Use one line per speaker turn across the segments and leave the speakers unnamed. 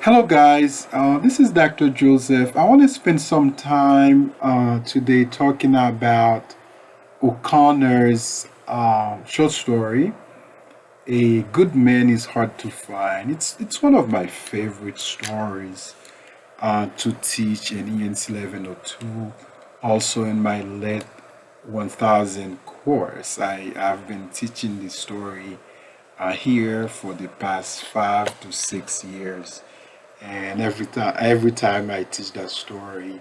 Hello, guys. This is Dr. Joseph. I want to spend some time today talking about O'Connor's short story. A good man is hard to find. It's one of my favorite stories to teach in ENC 1102. Also, in my late 1000 course, I have been teaching this story here for the past 5 to 6 years, and every time I teach that story,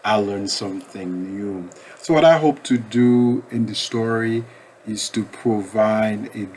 I learn something new. So what I hope to do in the story is to provide a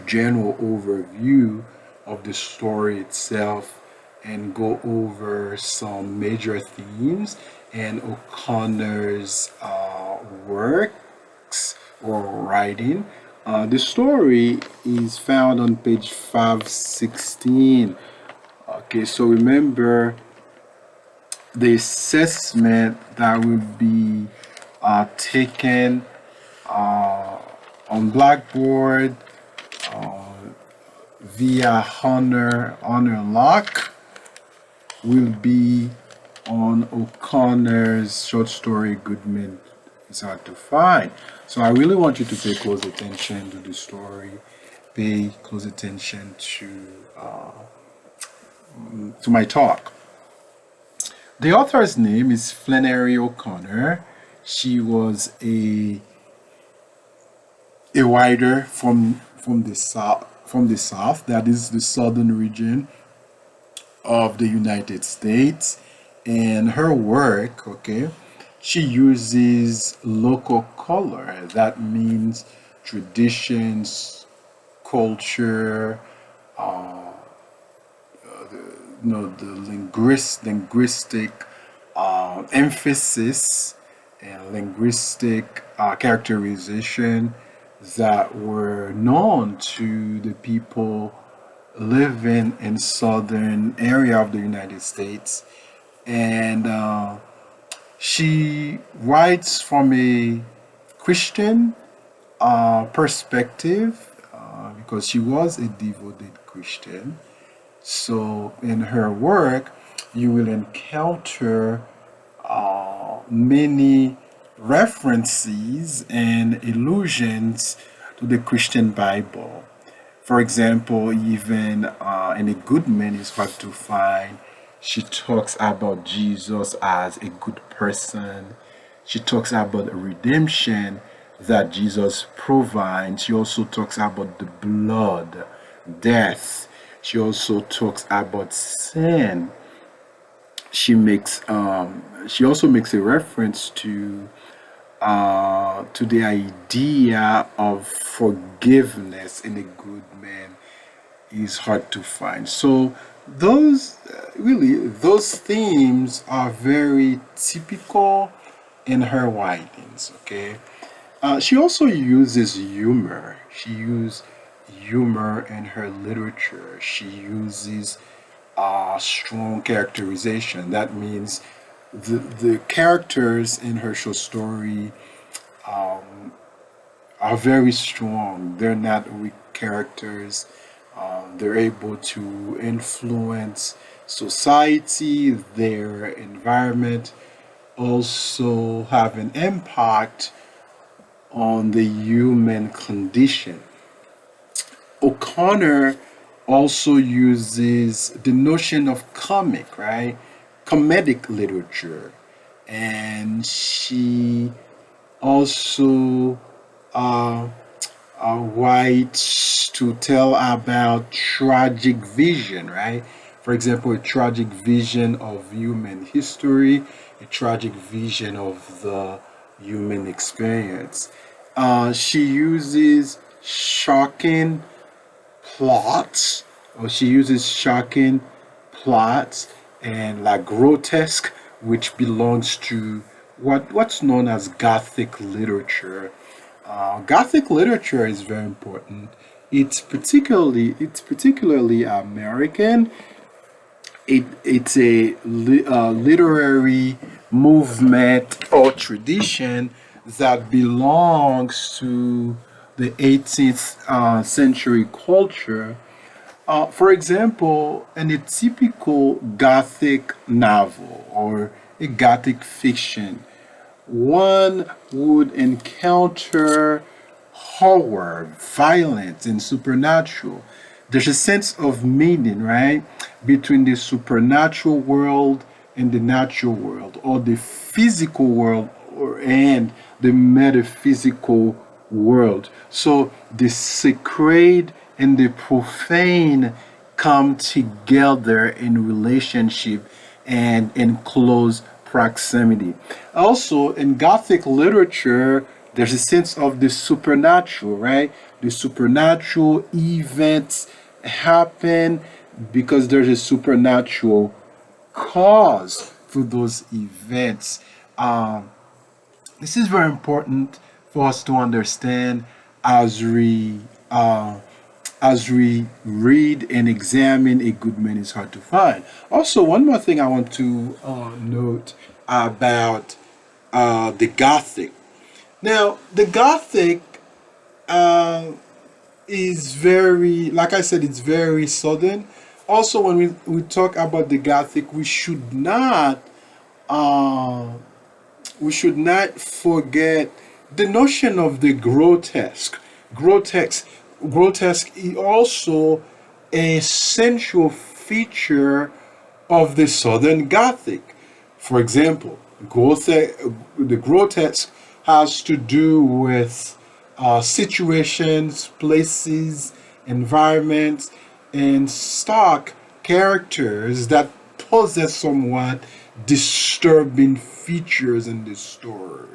general overview of the story itself and go over some major themes and O'Connor's works or writing. The story is found on page 516. Okay, so remember the assessment that will be taken on Blackboard via Honor Lock will be on O'Connor's short story Goodman is Hard to Find. So I really want you to pay close attention to the story, pay close attention to my talk. The author's name is Flannery O'Connor. She was a writer from the south, that is the southern region of the United States. And her work, okay, she uses local color. That means traditions, culture, the linguistic emphasis and linguistic characterization that were known to the people living in southern area of the United States. And she writes from a Christian perspective because she was a devoted Christian. So in her work, you will encounter many references and allusions to the Christian Bible. For example, even in A Good Man is Hard to Find, she talks about Jesus as a good person. She talks about redemption that Jesus provides. She also talks about the blood, death. She also talks about sin. She also makes a reference to the idea of forgiveness in a good man is hard to find. So those themes are very typical in her writings. Okay, she also uses humor. She uses humor in her literature. She uses strong characterization. That means the characters in her short story are very strong. They're not weak characters. They're able to influence society, their environment, also have an impact on the human condition. O'Connor also uses the notion of comic, right? Comedic literature. And she also uh, writes to tell about tragic vision, right? For example, a tragic vision of human history, a tragic vision of the human experience. She uses shocking plots, or she uses shocking plots and like grotesque, which belongs to what's known as Gothic literature. Gothic literature is very important. It's particularly American. It's a literary movement or tradition that belongs to the 18th century culture For example, in a typical Gothic novel or a Gothic fiction, one would encounter horror, violence, and supernatural. There's a sense of meaning, right, between the supernatural world and the natural world, or the physical world and the metaphysical world. So the sacred and the profane come together in relationship and in close proximity. Also, in Gothic literature, there's a sense of the supernatural, right? The supernatural events happen because there's a supernatural cause for those events. Um, this is very important for us to understand as we uh, as we read and examine A Good Man is Hard to Find. Also, one more thing I want to note about the Gothic. Now, the Gothic uh, is very, like I said, it's very southern. Also, when we talk about the Gothic, uh, we should not forget the notion of the grotesque. Grotesque, grotesque is also a central feature of the Southern Gothic. For example, the grotesque has to do with situations, places, environments, and stock characters that possess somewhat disturbing features in the story.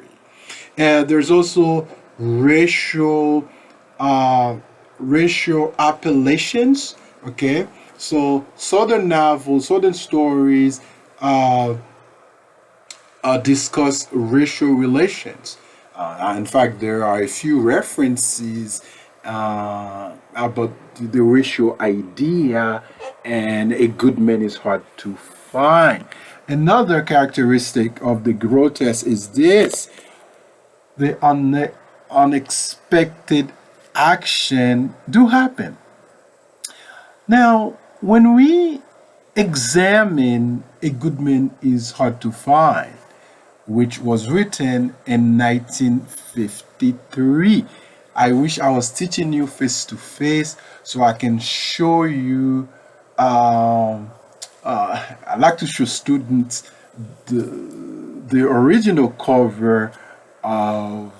And there's also racial uh, racial appellations. Okay, so southern novels, southern stories uh, discuss racial relations. In fact, there are a few references about the racial idea, and a good man is hard to find. Another characteristic of the grotesque is this: the unexpected action do happen. Now, when we examine A Good Man is Hard to Find, which was written in 1953. I wish I was teaching you face to face so I can show you. Um, I like to show students the original cover of,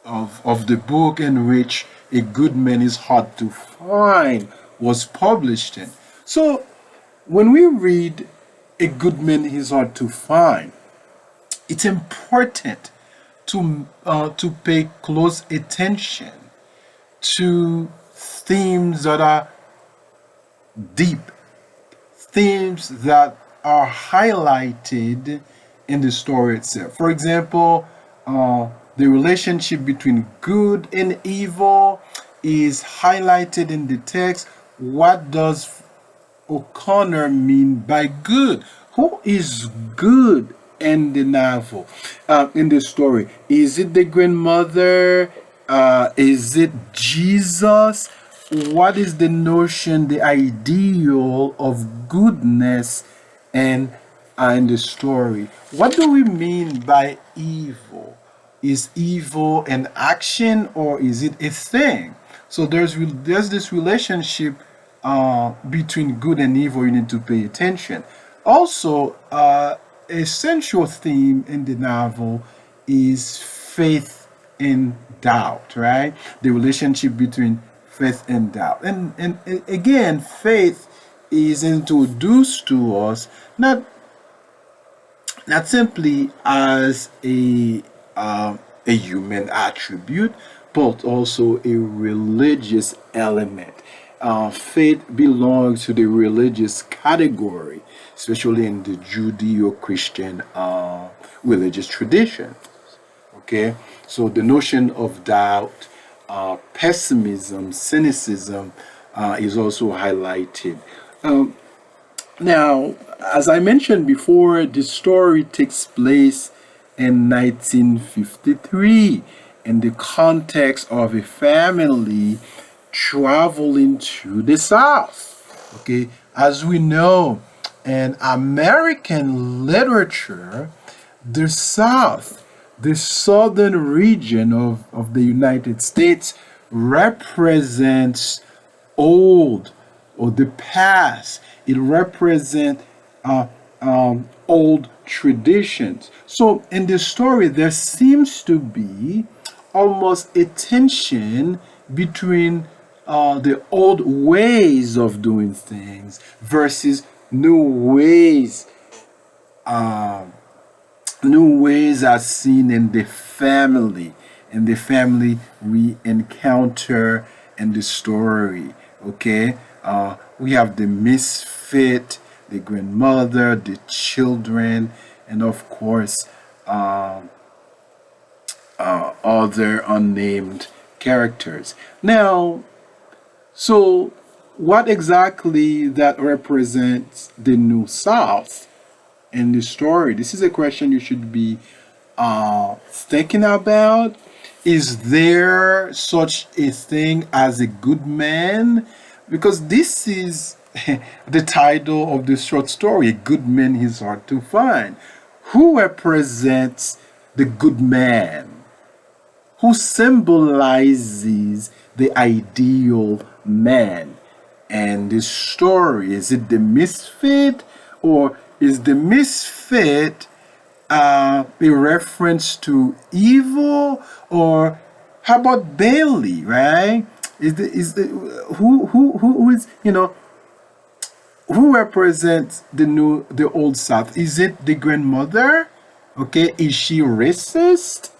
of the book in which A Good Man is Hard to Find was published in. So when we read A Good Man is Hard to Find, it's important to pay close attention to themes that are deep, themes that are highlighted in the story itself. For example, the relationship between good and evil is highlighted in the text. What does O'Connor mean by good? Who is good in the novel, in the story? Is it the grandmother? Is it Jesus? What is the notion, the ideal of goodness in the story? What do we mean by evil? Is evil an action or is it a thing? So there's this relationship between good and evil. You need to pay attention. Also, a central theme in the novel is faith and doubt, right? The relationship between faith and doubt. And again, faith is introduced to us not simply as a human attribute, but also a religious element. Faith belongs to the religious category, especially in the Judeo-Christian religious tradition. Okay, so the notion of doubt, pessimism, cynicism is also highlighted. Um, Now, as I mentioned before, the story takes place in 1953 in the context of a family traveling to the South. Okay, as we know, in American literature, the South, the southern region of the United States, represents old or the past. It represents old traditions. So in the story, there seems to be almost a tension between the old ways of doing things versus new ways. New ways are seen in the family. In the family, we encounter in the story. Okay, we have the misfit, the grandmother, the children, and of course, other unnamed characters. Now, so what exactly that represents the New South in the story? This is a question you should be thinking about. Is there such a thing as a good man? Because this is the title of the short story. A good man is hard to find. Who represents the good man? Who symbolizes the ideal man? And the story, is it the misfit, or is the misfit a reference to evil? Or how about Bailey, right? Who is, who represents the old South? Is it the grandmother? Okay, is she racist?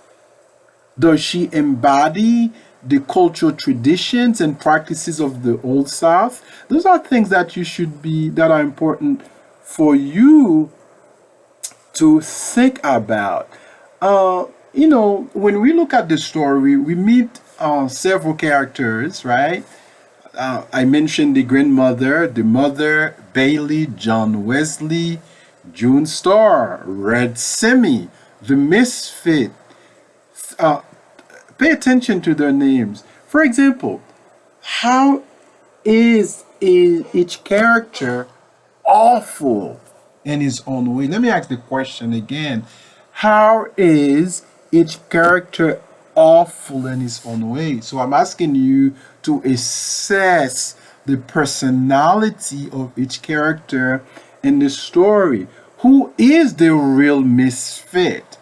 Does she embody the cultural traditions and practices of the Old South? Those are things that that are important for you to think about. When we look at the story, we meet several characters, right? I mentioned the grandmother, the mother, Bailey, John Wesley, June Starr, Red Semi, the misfit. Uh, Pay attention to their names. For example, how is each character awful in his own way? Let me ask the question again. How is each character awful in his own way? So I'm asking you to assess the personality of each character in the story. Who is the real misfit?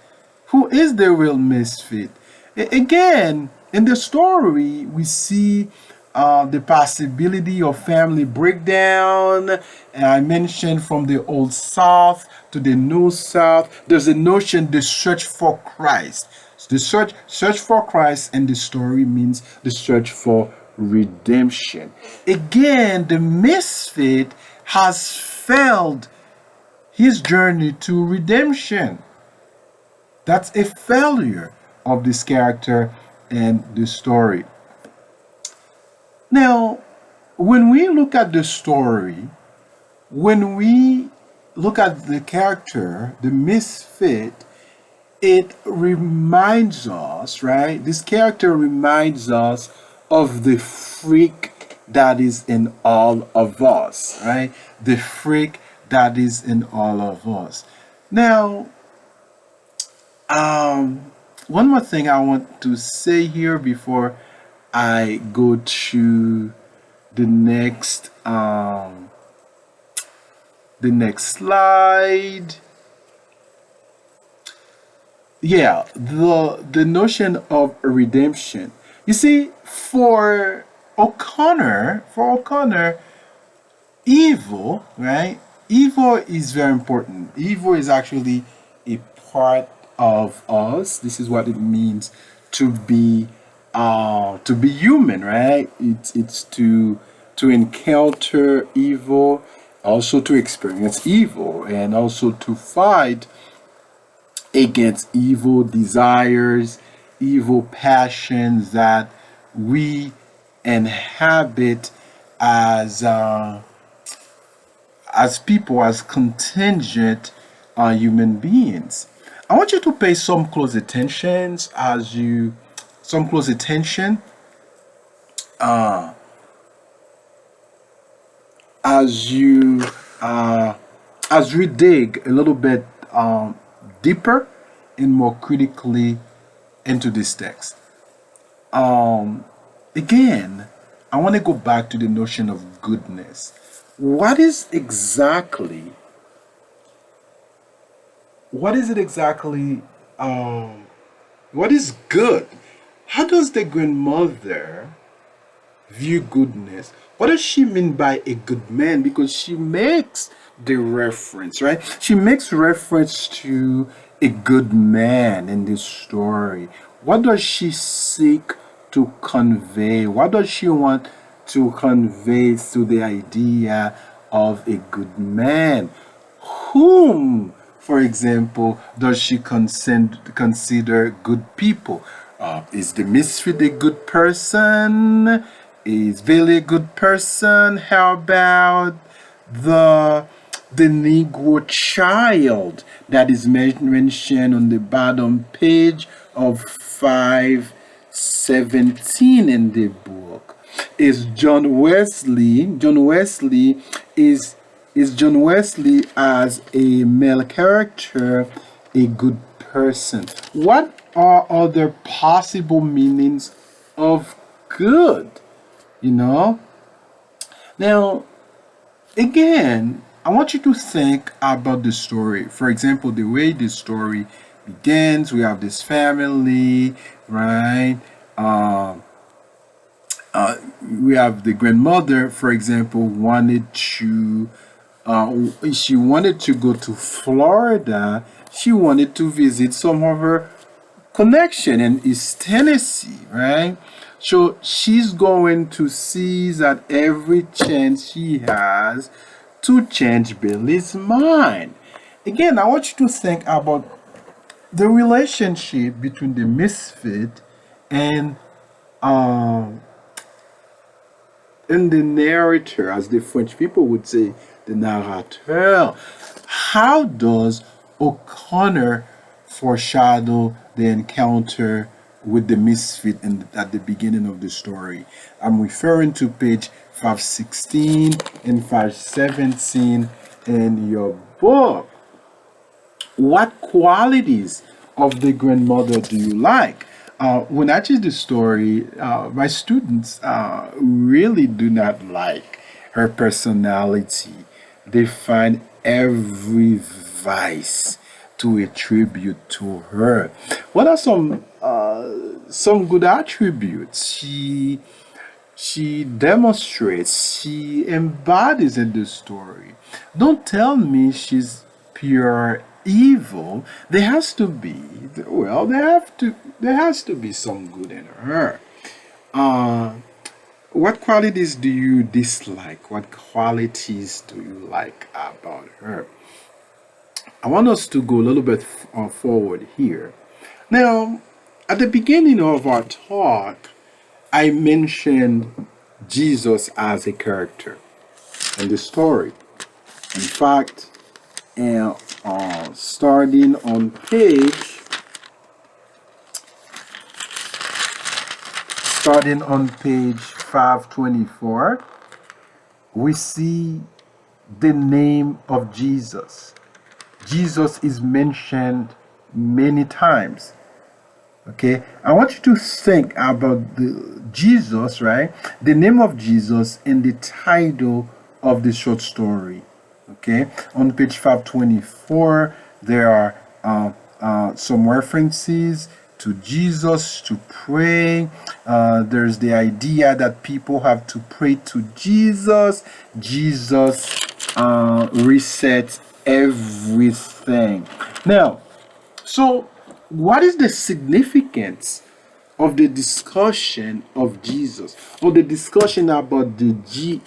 Who is the real misfit? Again, in the story, we see the possibility of family breakdown. And I mentioned from the Old South to the New South, there's a notion, the search for Christ. The search for Christ in the story means the search for redemption. Again, the misfit has failed his journey to redemption. That's a failure of this character and the story. Now, when we look at the story, when we look at the character, the misfit, it reminds us, right? This character reminds us of the freak that is in all of us, right? The freak that is in all of us. Now, one more thing I want to say here before I go to the next slide. Yeah, the notion of redemption. You see, for O'Connor, evil, right? Evil is very important. Evil is actually a part of us. This is what it means to be human, right? It's to encounter evil, also to experience evil, and also to fight against evil desires, evil passions that we inhabit as people, as contingent human beings. I want you to pay some close attention as you uh, as we dig a little bit deeper and more critically into this text. Um, Again, I want to go back to the notion of goodness. What is exactly, what is it exactly, um, what is good? How does the grandmother view goodness? What does she mean by a good man? Because she makes the reference, right? She makes reference to a good man in this story. What does she seek to convey? What does she want to convey through the idea of a good man? Whom, for example, does she consider good people? Is the misfit a good person? Is Billy a good person? How about the the Negro child that is mentioned on the bottom page of 517 in the book? Is John Wesley is John Wesley as a male character a good person? What are other possible meanings of good? You know? Now, again, I want you to think about the story. For example, the way the story begins, we have this family, right? Um, we have the grandmother, for example, she wanted to go to Florida. She wanted to visit some of her connection in East Tennessee, right? So she's going to seize at every chance she has to change Billy's mind. Again, I want you to think about the relationship between the misfit and um and the narrator, as the French people would say, the narrateur. How does O'Connor foreshadow the encounter with the misfit at the beginning of the story? I'm referring to page 516 and 517 in your book. What qualities of the grandmother do you like? When I teach the story, my students really do not like her personality. They find every vice to attribute to her. What are some good attributes she demonstrates, she embodies in the story? Don't tell me she's pure evil. There has to be, well, there has to be some good in her. Uh, what qualities do you dislike? What qualities do you like about her? I want us to go a little bit forward here. Now, at the beginning of our talk, I mentioned Jesus as a character in the story. In fact, and starting on page 524, we see the name of Jesus. Jesus is mentioned many times. Okay, I want you to think about the Jesus, right? The name of Jesus and the title of the short story. Okay, on page 524, there are some references to Jesus to pray. There's the idea that people have to pray to Jesus. Jesus resets everything. Now, so what is the significance of the discussion of Jesus, or the discussion about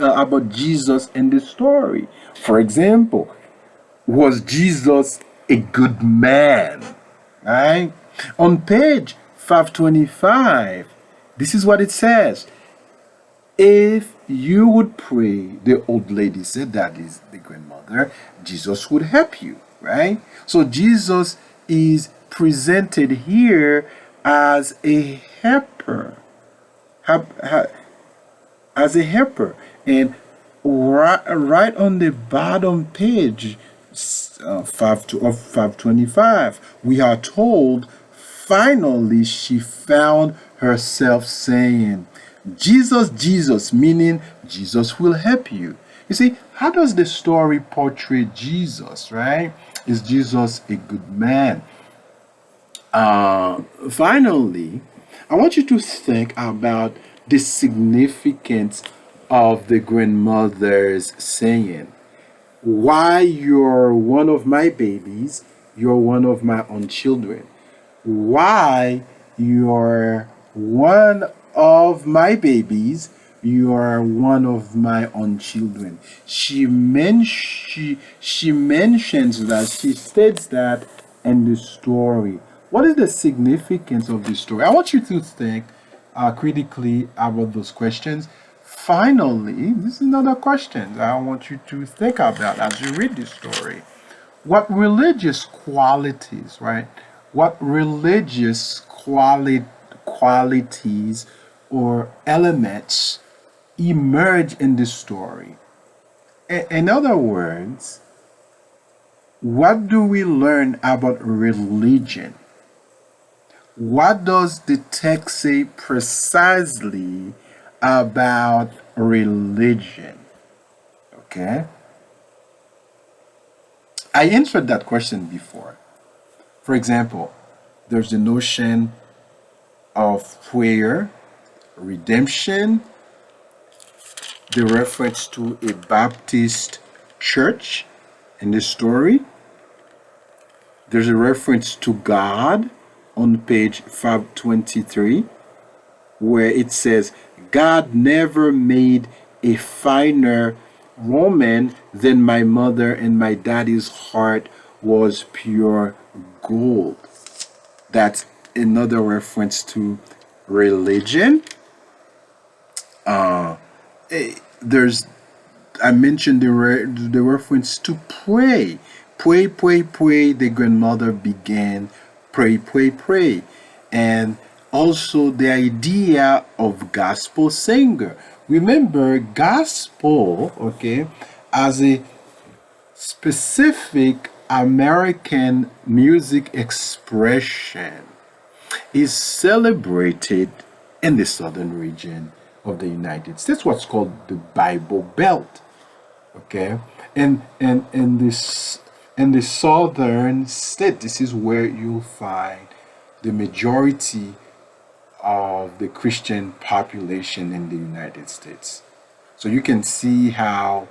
about Jesus in the story? For example, was Jesus a good man? Right? On page 525, this is what it says. If you would pray, the old lady said, that is the grandmother, Jesus would help you, right? So Jesus is presented here as a helper, as a helper. And right on the bottom page, 525, we are told, finally she found herself saying, Jesus, Jesus, meaning Jesus will help you. You see, how does the story portray Jesus, right? Is Jesus a good man? Finally, I want you to think about the significance of the grandmother's saying, why you're one of my babies, you're one of my own children. Why you're one of my babies, you are one of my own children. She mentions that, she states that in the story. What is the significance of this story? I want you to think critically about those questions. Finally, this is another question that I want you to think about as you read this story. What religious qualities, right? What religious qualities or elements emerge in this story? In other words, what do we learn about religion? What does the text say precisely about religion? Okay. I answered that question before. For example, there's the notion of prayer, redemption, the reference to a Baptist church in the story. There's a reference to God on page 523, where it says, God never made a finer woman than my mother, and my daddy's heart was pure gold. That's another reference to religion. There's, I mentioned the reference to pray. Pray, pray, pray. The grandmother began pray, pray, pray. And also the idea of gospel singer. Remember, gospel, okay, as a specific American music expression is celebrated in the southern region of the United States, what's called the Bible Belt. Okay, and in the southern state, this is where you'll find the majority of the Christian population in the United States. So you can see how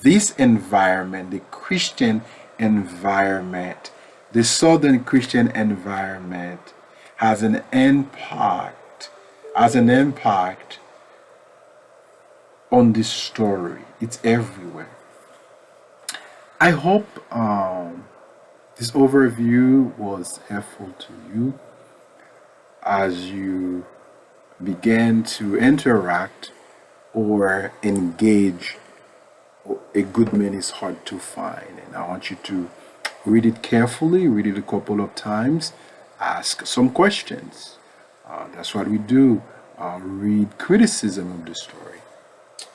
this environment, the Christian environment, the southern Christian environment, has an impact, has an impact on this story. It's everywhere. I hope this overview was helpful to you as you began to interact or engage. A good man is hard to find, and I want you to read it carefully, read it a couple of times, ask some questions. That's what we do. Read criticism of the story.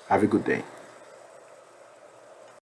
Have a good day.